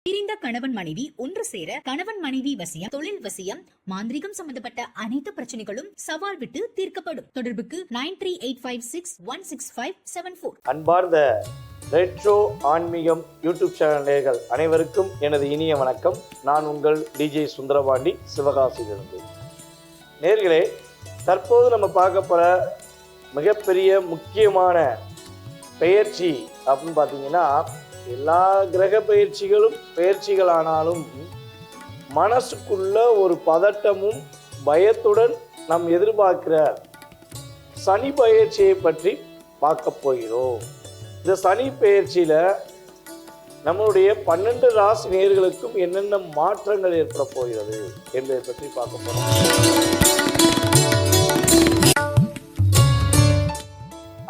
பிரிந்த கணவன் மனைவி ஒன்று சேர கணவன் மனைவி வசியம், தொழில் வசியம், மாந்திரிகம் சம்பந்தப்பட்ட அனைத்து பிரச்சனைகளும் சவால் விட்டு தீர்க்கப்படும். தொடர்புக்கு 9385616574. அன்பார்ந்த ரெட்ரோ ஆன்மீகம் யூடியூப் சேனல் நேயர்கள் அனைவருக்கும் எனது இனிய வணக்கம். நான் உங்கள் டிஜே சுந்தரபாண்டி, சிவகாசியிலிருந்து. நேயர்களே, தற்போது நம்ம பார்க்க போகிற மிகப்பெரிய முக்கியமான பெயர்ச்சி அப்படின்னு பார்த்தீங்கன்னா, எல்லா கிரக பயிற்சிகளானாலும் மனசுக்குள்ள ஒரு பதட்டமும் பயத்துடன் நாம் எதிர்பார்க்கிற சனி பயிற்சியை பற்றி பார்க்க போகிறோம். இந்த சனி பயிற்சியில் நம்மளுடைய 12 ராசி நேயர்களுக்கும் என்னென்ன மாற்றங்கள் ஏற்பட போகிறது என்பதை பற்றி பார்க்க போகிறோம்.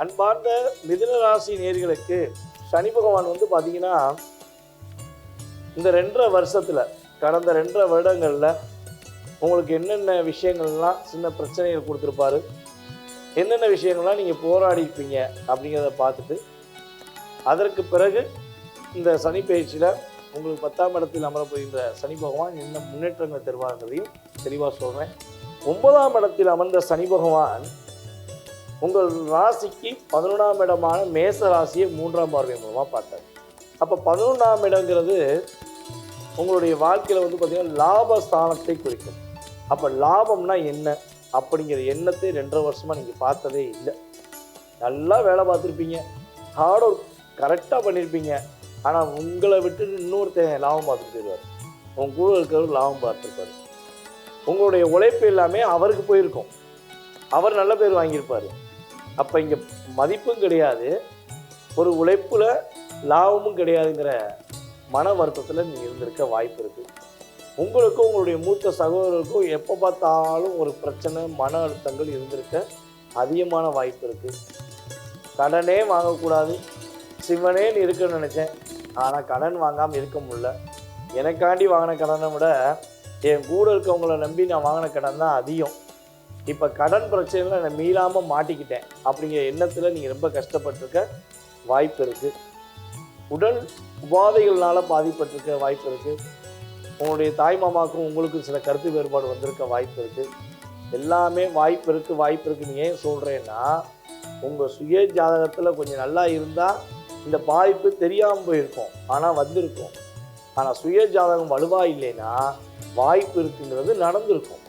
அன்பார்ந்த மிதுன ராசி நேயர்களுக்கு சனி பகவான் பார்த்தீங்கன்னா, இந்த 2.5 வருஷத்தில், கடந்த 2.5 வருடங்களில் உங்களுக்கு என்னென்ன விஷயங்கள்லாம் சின்ன பிரச்சனைகள் கொடுத்துருப்பாரு, என்னென்ன விஷயங்கள்லாம் நீங்கள் போராடிப்பீங்க அப்படிங்கிறத பார்த்துட்டு, அதற்கு பிறகு இந்த சனி பயிற்சியில் உங்களுக்கு 10ஆம் இடத்தில் அமர போகின்ற சனி பகவான் என்ன முன்னேற்றங்களை தருவாங்கிறதையும் தெளிவாக சொல்கிறேன். 9ஆம் இடத்தில் அமர்ந்த சனி பகவான் உங்கள் ராசிக்கு 11ஆம் இடமான மேச ராசியை 3ஆம் பார்வை மூலமாக பார்த்தார். அப்போ 11ஆம் இடங்கிறது உங்களுடைய வாழ்க்கையில் பார்த்தீங்கன்னா லாபஸ்தானத்தை குறிக்கும். அப்போ லாபம்னா என்ன அப்படிங்கிற எண்ணத்தை 2.5 வருஷமாக நீங்கள் பார்த்ததே இல்லை. நல்லா வேலை பார்த்துருப்பீங்க, ஹார்ட் ஒர்க் கரெக்டாக பண்ணியிருப்பீங்க. ஆனால் உங்களை விட்டு இன்னொருத்தன் லாபம் பார்த்துட்டு போயிடுவார். உங்க கூட இருக்கிறவர் லாபம் பார்த்துருப்பார். உங்களுடைய உழைப்பு எல்லாமே அவருக்கு போயிருக்கும், அவர் நல்ல பேர் வாங்கியிருப்பார். அப்போ இங்கே மதிப்பும் கிடையாது, ஒரு உழைப்பில் லாபமும் கிடையாதுங்கிற மன வருத்தத்தில் நீங்கள் இருந்திருக்க வாய்ப்பு இருக்குது. உங்களுக்கும் உங்களுடைய மூத்த சகோதரருக்கும் எப்போ பார்த்தாலும் ஒரு பிரச்சனை, மன அழுத்தங்கள் இருந்திருக்க அதிகமான வாய்ப்பு இருக்குது. கடனே வாங்கக்கூடாது, சிவனேன்னு இருக்குன்னு நினச்சேன், ஆனால் கடன் வாங்காமல் இருக்க முடியல. எனக்காண்டி வாங்கின கடனை விட என் கூட இருக்கவங்கள நம்பி நான் வாங்கின கடன் தான் அதிகம். இப்போ கடன் பிரச்சனையில் நான் மீளாமல் மாட்டிக்கிட்டேன் அப்படிங்கிற எண்ணத்தில் நீங்கள் ரொம்ப கஷ்டப்பட்டிருக்க வாய்ப்பு இருக்குது. உடல் உபாதைகள்னால பாதிப்பட்டிருக்க வாய்ப்பு இருக்குது. உங்களுடைய தாய் மாமாவுக்கும் உங்களுக்கும் சில கருத்து வேறுபாடு வந்திருக்க வாய்ப்பு இருக்குது. எல்லாமே வாய்ப்பு இருக்குன்னு ஏன் சொல்கிறேன்னா, உங்கள் சுய ஜாதகத்தில் கொஞ்சம் நல்லா இருந்தால் இந்த பாதிப்பு தெரியாமல் போயிருக்கும், ஆனால் வந்திருக்கும். ஆனால் சுய ஜாதகம் வலுவாக இல்லைன்னா வாய்ப்பு இருக்குங்கிறது நடந்திருக்கும்.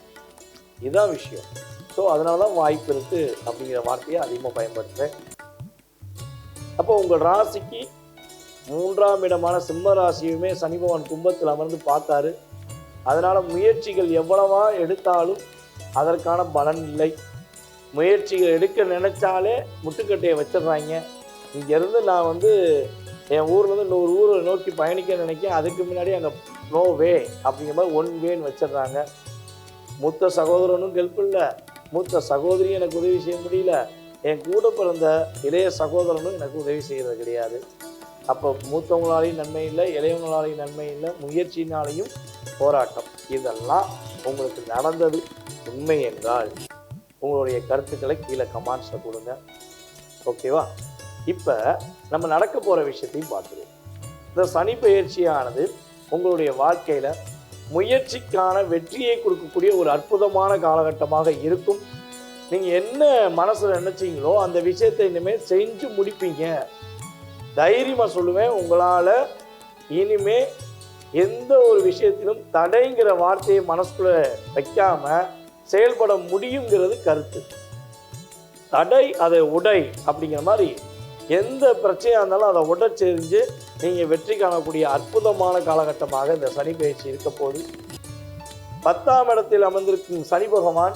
இதுதான் விஷயம். ஸோ அதனால தான் வாய்ப்பு இருக்குது அப்படிங்கிற வார்த்தையை அதிகமாக பயன்படுத்துகிறேன். அப்போ உங்கள் ராசிக்கு 3ஆம் இடமான சிம்ம ராசியுமே சனி பகவான் கும்பத்தில் அமர்ந்து பார்த்தாரு. அதனால் முயற்சிகள் எவ்வளவா எடுத்தாலும் அதற்கான பலன் இல்லை. முயற்சிகள் எடுக்க நினச்சாலே முட்டுக்கட்டையை வச்சிடுறாங்க. இங்கேருந்து நான் என் ஊர்லேருந்து இன்னொரு ஊரை நோக்கி பயணிக்க நினைக்கிறேன், அதுக்கு முன்னாடி அங்கே நோ வே அப்படிங்கிற மாதிரி 1 வேன்னு வச்சிடுறாங்க. மூத்த சகோதரனும் ஹெல்ப் இல்லை, மூத்த சகோதரியும் எனக்கு உதவி செய்ய முடியல, என் கூட பிறந்த இளைய சகோதரனும் எனக்கு உதவி செய்கிறது கிடையாது. அப்போ மூத்தவங்களாலையும் நன்மை இல்லை, இளையவங்களாலையும் நன்மை இல்லை, முயற்சினாலையும் போராட்டம். இதெல்லாம் உங்களுக்கு நடந்தது உண்மை என்றால் உங்களுடைய கருத்துக்களை கீழே கமெண்ட்ஸில் கொடுங்க. ஓகேவா? இப்போ நம்ம நடக்க போகிற விஷயத்தையும் பார்த்துருவோம். இந்த சனி பயிற்சியானது உங்களுடைய வாழ்க்கையில் முயற்சிக்கான வெற்றியை கொடுக்கக்கூடிய ஒரு அற்புதமான காலகட்டமாக இருக்கும். நீங்கள் என்ன மனசில் நினச்சிங்களோ அந்த விஷயத்தை இனிமேல் செஞ்சு முடிப்பீங்க. தைரியமாக சொல்லுவேன், உங்களால் இனிமேல் எந்த ஒரு விஷயத்திலும் தடைங்கிற வார்த்தையை மனசுக்குள்ளே வைக்காமல் செயல்பட முடியுங்கிறது கருத்து. தடை அதை உடை அப்படிங்கிற மாதிரி எந்த பிரச்சனையாக இருந்தாலும் அதை உடச்செறிஞ்சு நீங்கள் வெற்றி காணக்கூடிய அற்புதமான காலகட்டமாக இந்த சனி பயிற்சி இருக்க போது. 10ஆம் இடத்தில் அமர்ந்திருக்கும் சனி பகவான்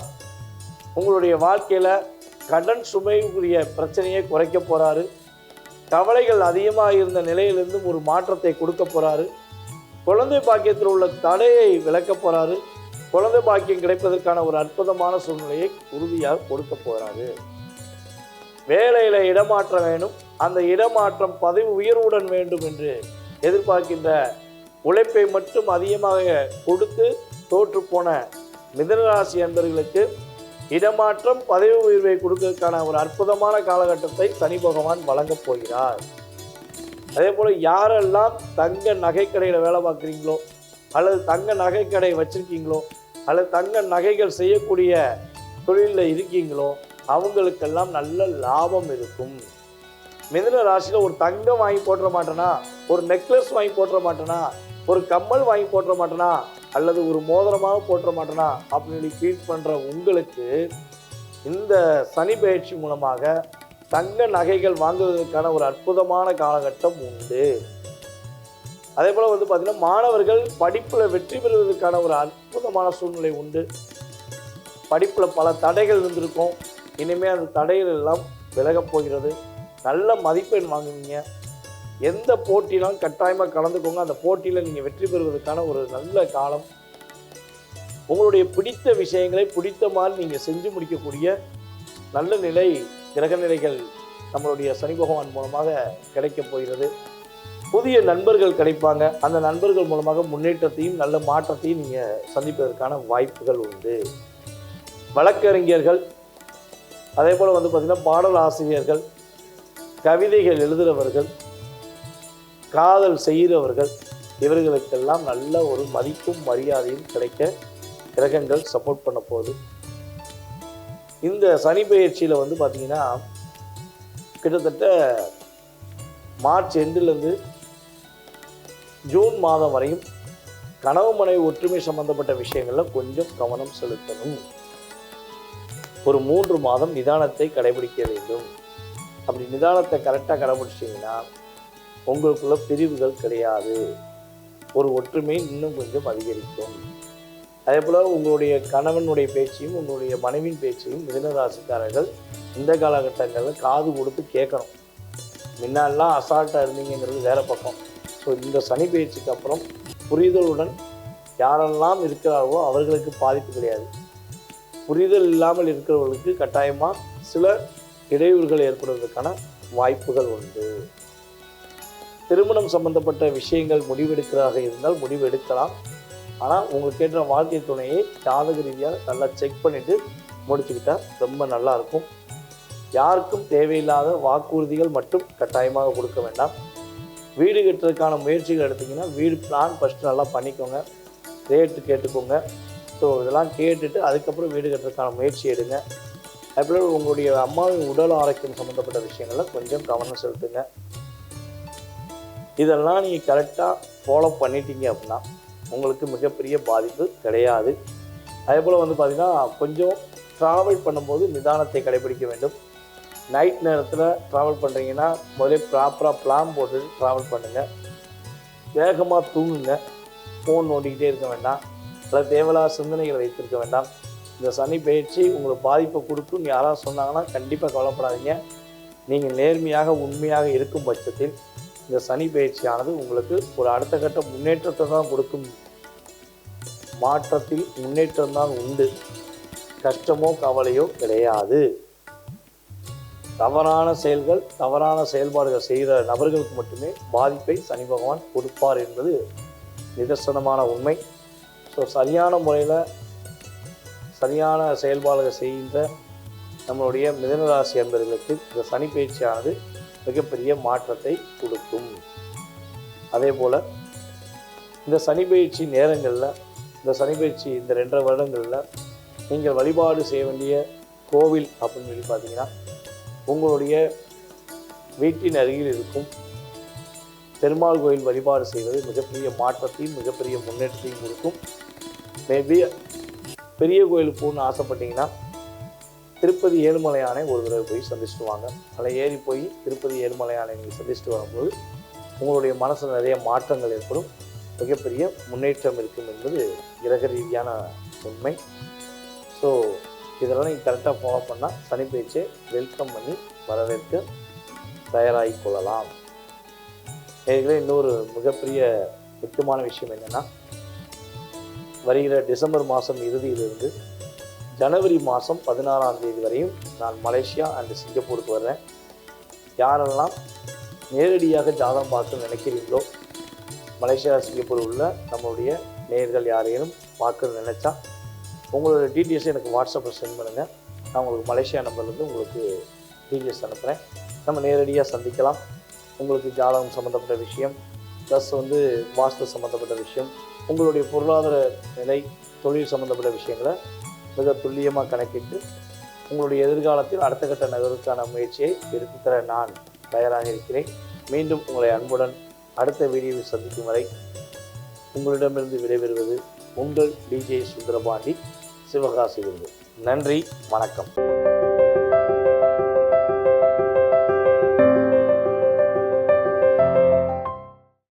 உங்களுடைய வாழ்க்கையில் கடன் சுமைக்குரிய பிரச்சனையை குறைக்க போகிறாரு. கவலைகள் அதிகமாக இருந்த நிலையிலிருந்து ஒரு மாற்றத்தை கொடுக்க போகிறாரு. குழந்தை பாக்கியத்தில் உள்ள தடையை விளக்க போகிறாரு. குழந்தை பாக்கியம் கிடைப்பதற்கான ஒரு அற்புதமான சூழ்நிலையை உறுதியாக கொடுக்க போகிறாரு. வேலையில் இடமாற்றம் வேணும், அந்த இடமாற்றம் பதவி உயர்வுடன் வேண்டும் என்று எதிர்பார்க்கின்ற உழைப்பை மட்டும் அதிகமாக கொடுத்து தோற்று போன மிதுனராசி அன்பர்களுக்கு இடமாற்றம் பதவி உயர்வை கொடுப்பதற்கான ஒரு அற்புதமான காலகட்டத்தை சனி பகவான் வழங்கப் போகிறார். அதே போல் யாரெல்லாம் தங்க நகைக்கடையில் வேலை பார்க்குறீங்களோ அல்லது தங்க நகைக்கடை வச்சுருக்கீங்களோ அல்லது தங்க நகைகள் செய்யக்கூடிய தொழிலில் இருக்கீங்களோ அவங்களுக்கெல்லாம் நல்ல லாபம் இருக்கும். மிதுன ராசியில் ஒரு தங்கம் வாங்கி போட்டுற மாட்டேனா, ஒரு நெக்லஸ் வாங்கி போட்டுற மாட்டேனா, ஒரு கம்மல் வாங்கி போட்டுற மாட்டேனா, அல்லது ஒரு மோதிரமாக போட்டுற மாட்டேனா அப்படின்னு ஃபீல் பண்ணுற உங்களுக்கு இந்த சனி பயிற்சி மூலமாக தங்க நகைகள் வாங்குவதற்கான ஒரு அற்புதமான காலகட்டம் உண்டு. அதே போல் பார்த்திங்கன்னா மாணவர்கள் படிப்பில் வெற்றி பெறுவதற்கான ஒரு அற்புதமான சூழ்நிலை உண்டு. படிப்பில் பல தடைகள் இருந்திருக்கும், இனிமேல் அந்த தடைகள் எல்லாம் விலகப் போகிறது. நல்ல மதிப்பெண் வாங்குவீங்க. எந்த போட்டினாலும் கட்டாயமாக கலந்துக்கோங்க. அந்த போட்டியில் நீங்கள் வெற்றி பெறுவதற்கான ஒரு நல்ல காலம். உங்களுடைய பிடித்த விஷயங்களை பிடித்த மாதிரி நீங்கள் செஞ்சு முடிக்கக்கூடிய நல்ல நிலை கிரக நிலைகள் நம்மளுடைய சனி பகவான் மூலமாக கிடைக்கப் போகிறது. புதிய நண்பர்கள் கிடைப்பாங்க. அந்த நண்பர்கள் மூலமாக முன்னேற்றத்தையும் நல்ல மாற்றத்தையும் நீங்கள் சந்திப்பதற்கான வாய்ப்புகள் உண்டு. வழக்கறிஞர்கள், அதே போல் பார்த்திங்கன்னா பாடல் ஆசிரியர்கள், கவிதைகள் எழுதுகிறவர்கள், காதல் செய்கிறவர்கள், இவர்களுக்கெல்லாம் நல்ல ஒரு மதிப்பும் மரியாதையும் கிடைக்க கிரகங்கள் சப்போர்ட் பண்ண போகுது. இந்த சனி பயிற்சியில் பார்த்திங்கன்னா கிட்டத்தட்ட மார்ச் எண்டிலிருந்து ஜூன் மாதம் வரையும் கணவன் மனைவி ஒற்றுமை சம்பந்தப்பட்ட விஷயங்களில் கொஞ்சம் கவனம் செலுத்தணும். ஒரு 3 மாதம் நிதானத்தை கடைபிடிக்க வேண்டும். அப்படி நிதானத்தை கரெக்டாக கடைபிடிச்சிங்கன்னா உங்களுக்குள்ள பிரிவுகள் கிடையாது. ஒரு ஒற்றுமை இன்னும் கொஞ்சம் அதிகரிக்கும். அதே போல் உங்களுடைய கணவனுடைய பேச்சையும் உங்களுடைய மனைவியின் பேச்சையும் மிதுன ராசிக்காரர்கள் இந்த காலகட்டங்களில் காது கொடுத்து கேட்கணும். முன்னாடிலாம் அசால்ட்டாக இருந்தீங்கிறது வேறு பக்கம். ஸோ இந்த சனி பயிற்சிக்கு அப்புறம் புரிதலுடன் யாரெல்லாம் இருக்கிறார்களோ அவர்களுக்கு பாதிப்பு கிடையாது. புரிதல் இல்லாமல் இருக்கிறவர்களுக்கு கட்டாயமாக சில இடையூறுகள் ஏற்படுவதற்கான வாய்ப்புகள் உண்டு. திருமணம் சம்பந்தப்பட்ட விஷயங்கள் முடிவெடுக்கிறதாக இருந்தால் முடிவு எடுக்கலாம். ஆனால் உங்களுக்கு ஏற்ற வாழ்க்கை துணையை ஜாதக ரீதியாக நல்லா செக் பண்ணிவிட்டு முடிச்சுக்கிட்டால் ரொம்ப நல்லாயிருக்கும். யாருக்கும் தேவையில்லாத வாக்குறுதிகள் மட்டும் கட்டாயமாக கொடுக்க வேண்டாம். வீடு கட்டுறதுக்கான முயற்சிகள் எடுத்திங்கன்னா வீடு பிளான் ஃபஸ்ட்டு நல்லா பண்ணிக்கோங்க, ரேட்டு கேட்டுக்கோங்க. ஸோ இதெல்லாம் கேட்டுட்டு அதுக்கப்புறம் வீடு கட்டுறதுக்கான முயற்சி எடுங்க. அதுபோல் உங்களுடைய அம்மாவின் உடல் ஆரோக்கியம் சம்மந்தப்பட்ட விஷயங்களில் கொஞ்சம் கவனம் செலுத்துங்க. இதெல்லாம் நீங்கள் கரெக்டாக ஃபாலோ பண்ணிட்டீங்க அப்படின்னா உங்களுக்கு மிகப்பெரிய பாதிப்பு கிடையாது. அதேபோல் பார்த்திங்கன்னா கொஞ்சம் ட்ராவல் பண்ணும்போது நிதானத்தை கடைபிடிக்க வேண்டும். நைட் நேரத்தில் ட்ராவல் பண்ணுறீங்கன்னா முதலே ப்ராப்பராக பிளான் போட்டு ட்ராவல் பண்ணுங்கள். வேகமாக தூங்குங்க. ஃபோன் நோண்டிக்கிட்டே இருக்க வேண்டாம், அல்லது தேவையில்லாத சிந்தனைகளை வைத்திருக்க வேண்டாம். இந்த சனி பயிற்சி உங்களுக்கு பாதிப்பை கொடுக்குன்னு யாராவது சொன்னாங்கன்னா கண்டிப்பாக கவலைப்படாதீங்க. நீங்கள் நேர்மையாக உண்மையாக இருக்கும் பட்சத்தில் இந்த சனி பயிற்சியானது உங்களுக்கு ஒரு அடுத்த கட்ட முன்னேற்றத்தை தான் கொடுக்கும். மாற்றத்தில் முன்னேற்றம் தான் உண்டு. கஷ்டமோ கவலையோ கிடையாது. தவறான செயல்கள், தவறான செயல்பாடுகள் செய்கிற நபர்களுக்கு மட்டுமே பாதிப்பை சனி பகவான் கொடுப்பார் என்பது நிதர்சனமான உண்மை. ஸோ சரியான முறையில் சரியான செயல்பாடுகள் செய்கின்ற நம்மளுடைய மிதுனராசி அன்பர்களுக்கு இந்த சனி பயிற்சியானது மிகப்பெரிய மாற்றத்தை கொடுக்கும். அதே போல் இந்த சனி பயிற்சி நேரங்களில், இந்த சனி பயிற்சி இந்த 2.5 வருடங்களில் நீங்கள் வழிபாடு செய்ய வேண்டிய கோவில் அப்படின்னு சொல்லி பார்த்தீங்கன்னா உங்களுடைய வீட்டின் அருகில் இருக்கும் பெருமாள் கோயில் வழிபாடு செய்வது மிகப்பெரிய மாற்றத்தையும் மிகப்பெரிய முன்னேற்றத்தையும் கொடுக்கும். மேபி பெரிய கோயிலுக்கு போகணுன்னு ஆசைப்பட்டீங்கன்னா திருப்பதி ஏழுமலையானை ஒரு தடவை போய் சந்திச்சுட்டு வாங்க. அதில் ஏறி போய் திருப்பதி ஏழுமலையானை நீங்கள் சந்திச்சுட்டு வரும்போது உங்களுடைய மனசில் நிறைய மாற்றங்கள் ஏற்படும், மிகப்பெரிய முன்னேற்றம் இருக்கும் என்பது கிரக ரீதியான உண்மை. ஸோ இதெல்லாம் நீங்கள் கரெக்டாக ஃபாலோ பண்ணால் சனி பயிற்சியை வெல்கம் பண்ணி வரவேற்க தயாராகி கொள்ளலாம். ஏற்கனவே இன்னொரு மிகப்பெரிய முக்கியமான விஷயம் என்னென்னா, வருகிற டிசம்பர் மாதம் இறுதியிலிருந்து ஜனவரி மாதம் 16ஆம் தேதி வரையும் நான் மலேசியா அண்ட் சிங்கப்பூருக்கு வர்றேன். யாரெல்லாம் நேரடியாக ஜாதகம் பார்க்க நினைக்கிறீங்களோ, மலேசியா சிங்கப்பூர் உள்ள நம்மளுடைய நேயர்கள் யாரேனும் பார்க்க நினச்சா உங்களோட டீட்டெயில்ஸை எனக்கு வாட்ஸ்அப்பில் சென்ட் பண்ணுங்கள். நான் உங்களுக்கு மலேசியா நம்பர்லேருந்து உங்களுக்கு டீட்டெயில்ஸ் அனுப்புகிறேன். நம்ம நேரடியாக சந்திக்கலாம். உங்களுக்கு ஜாதகம் சம்மந்தப்பட்ட விஷயம், ப்ளஸ் வந்து வாஸ்து சம்மந்தப்பட்ட விஷயம், உங்களுடைய பொருளாதார நிலை, தொழில் சம்மந்தப்பட்ட விஷயங்களை மிக துல்லியமாக கணக்கிட்டு உங்களுடைய எதிர்காலத்தில் அடுத்த கட்ட நகருக்கான முயற்சியை எடுத்துத்தர நான் தயாராக இருக்கிறேன். மீண்டும் உங்களை அன்புடன் அடுத்த வீடியோவில் சந்திக்கும் வரை உங்களிடமிருந்து விடைபெறுவது உங்கள் டிஜே சுந்தரபாண்டி, சிவகாசியிலிருந்து. நன்றி, வணக்கம்.